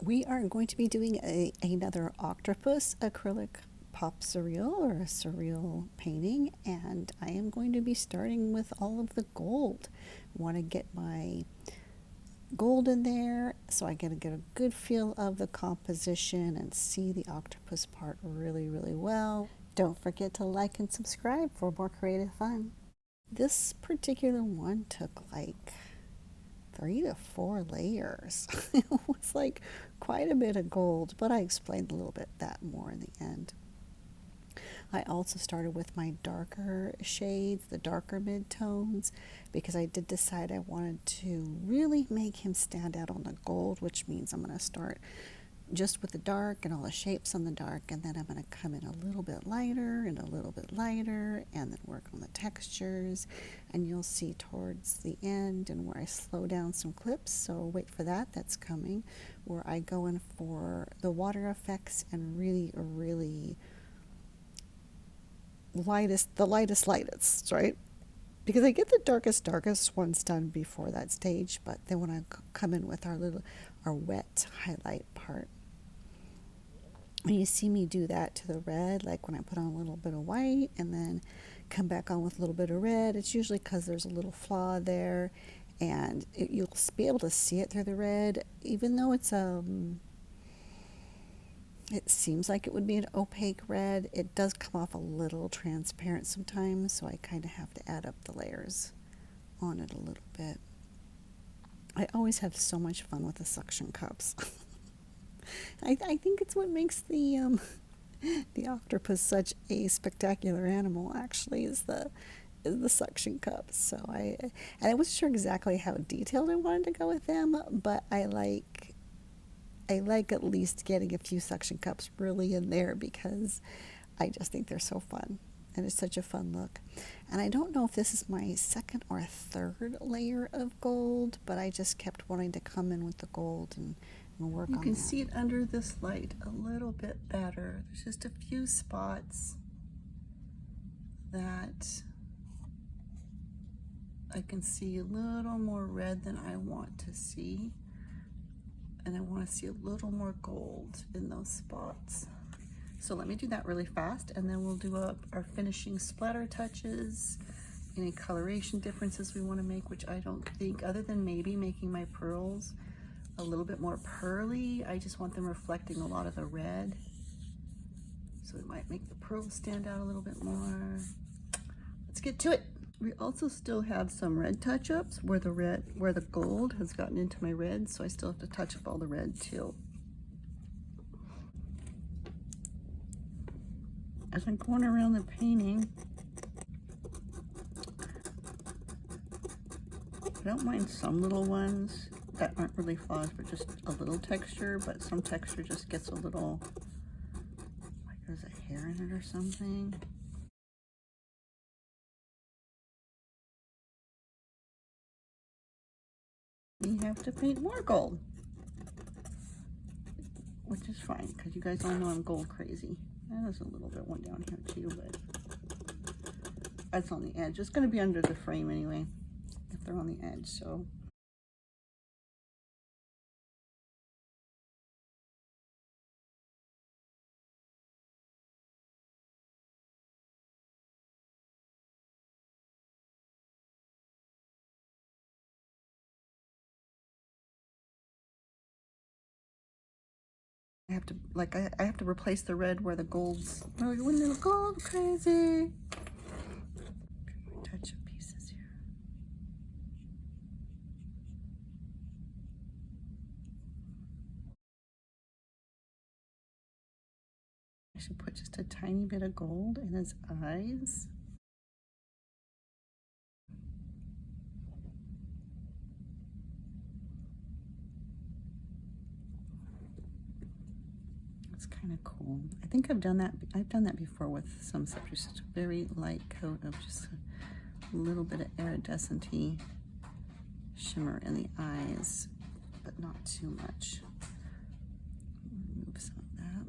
We are going to be doing another octopus acrylic pop surreal or a surreal painting, and I am going to be starting with all of the gold. Want to get my gold in there so I can get a good feel of the composition and see the octopus part really well. Don't forget to like and subscribe for more creative fun. This particular one took like 3 to 4 layers. It was like quite a bit of gold, but I explained a little bit that more in the end. I also started with my darker shades, the darker mid-tones, because I did decide I wanted to really make him stand out on the gold, which means I'm going to start just with the dark and all the shapes on the dark, and then I'm going to come in a little bit lighter and a little bit lighter and then work on the textures. And you'll see towards the end and where I slow down some clips, so wait for that, that's coming, where I go in for the water effects and really the lightest, right? Because I get the darkest ones done before that stage, but then when I come in with our wet highlight part, and you see me do that to the red, like when I put on a little bit of white and then come back on with a little bit of red, it's usually because there's a little flaw there, and you'll be able to see it through the red, even though it seems like it would be an opaque red. It does come off a little transparent sometimes, so I kind of have to add up the layers on it a little bit. I always have so much fun with the suction cups. I think it's what makes the octopus such a spectacular animal. Actually, is the suction cups. So I wasn't sure exactly how detailed I wanted to go with them, but I like at least getting a few suction cups really in there because I just think they're so fun. And it's such a fun look. And I don't know if this is my second or third layer of gold, but I just kept wanting to come in with the gold and work on that. You can see it under this light a little bit better. There's just a few spots that I can see a little more red than I want to see. And I want to see a little more gold in those spots. So let me do that really fast, and then we'll do our finishing splatter touches, any coloration differences we want to make, which I don't think, other than maybe making my pearls a little bit more pearly. I just want them reflecting a lot of the red. So we might make the pearls stand out a little bit more. Let's get to it. We also still have some red touch-ups where the gold has gotten into my red, so I still have to touch up all the red too. As I'm going around the painting, I don't mind some little ones that aren't really flaws, but just a little texture, but some texture just gets a little, like there's a hair in it or something. We have to paint more gold, which is fine because you guys all know I'm gold crazy. And there's a little bit one down here too, but that's on the edge. It's going to be under the frame anyway if they're on the edge. So I have to replace the red where the gold's. Oh, you wouldn't gold crazy. Touch up pieces here. I should put just a tiny bit of gold in his eyes. Kind of cool. I think I've done that before with some stuff, just a very light coat of just a little bit of iridescent-y shimmer in the eyes, but not too much. Remove some of that.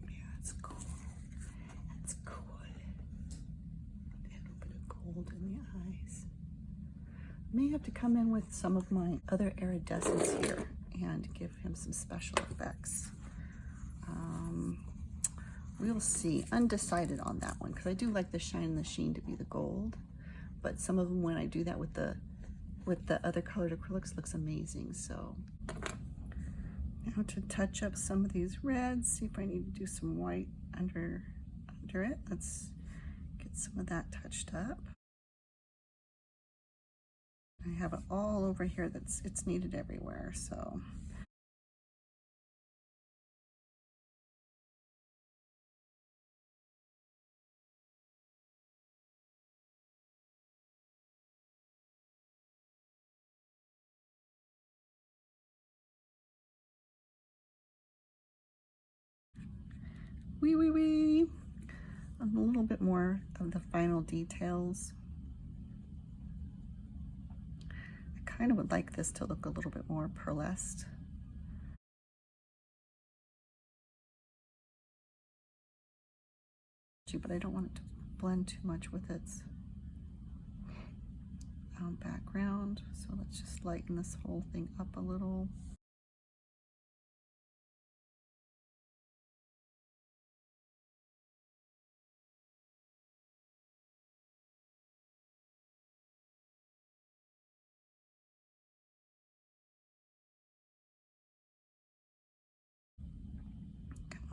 Yeah, it's cool. That's cool. A little bit of gold in on the eyes. May have to come in with some of my other iridescents here and give him some special effects. We'll see. Undecided on that one because I do like the shine and the sheen to be the gold, but some of them when I do that with the other colored acrylics looks amazing. So now to touch up some of these reds, see if I need to do some white under it. Let's get some of that touched up. I have it all over here. It's needed everywhere. So wee. A little bit more of the final details. I kind of would like this to look a little bit more pearlesced. But I don't want it to blend too much with its background. So let's just lighten this whole thing up a little.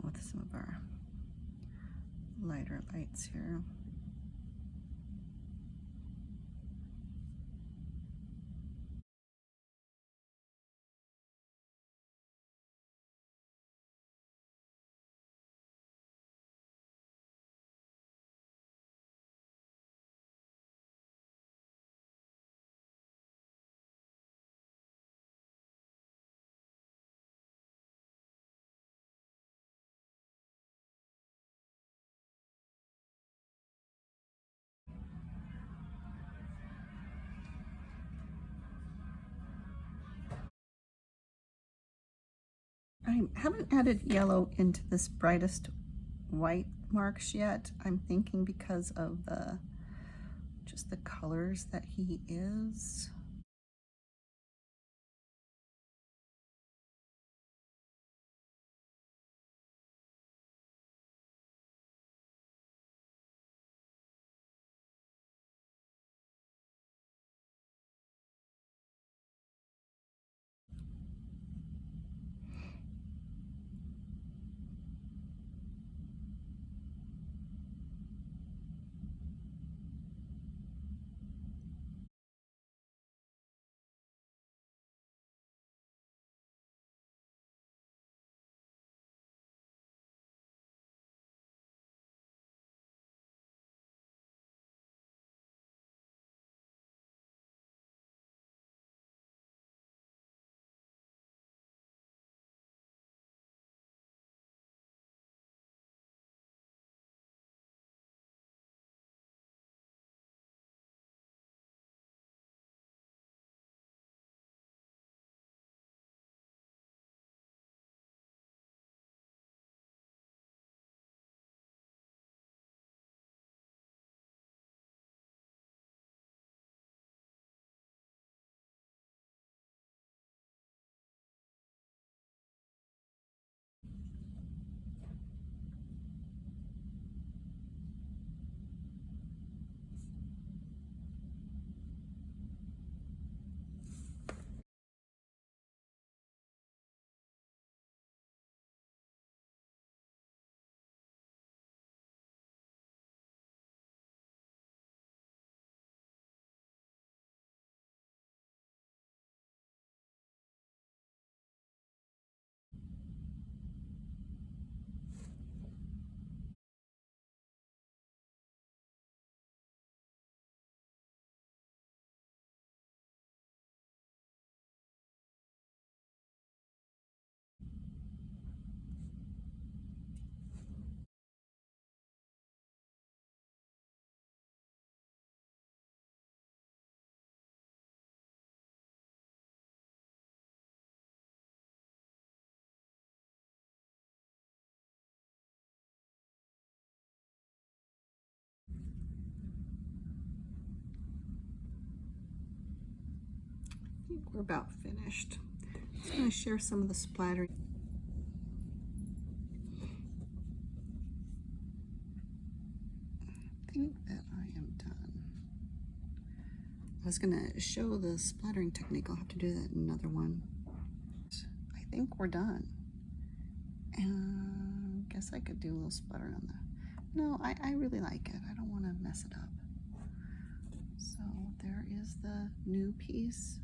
With some of our lighter lights here. I haven't added yellow into this brightest white marks yet. I'm thinking because of just the colors that he is. think we're about finished. I'm just going to share some of the splatter. I think that I am done. I was going to show the splattering technique. I'll have to do that in another one. I think we're done. And I guess I could do a little splatter on the... No, I really like it. I don't want to mess it up. So there is the new piece.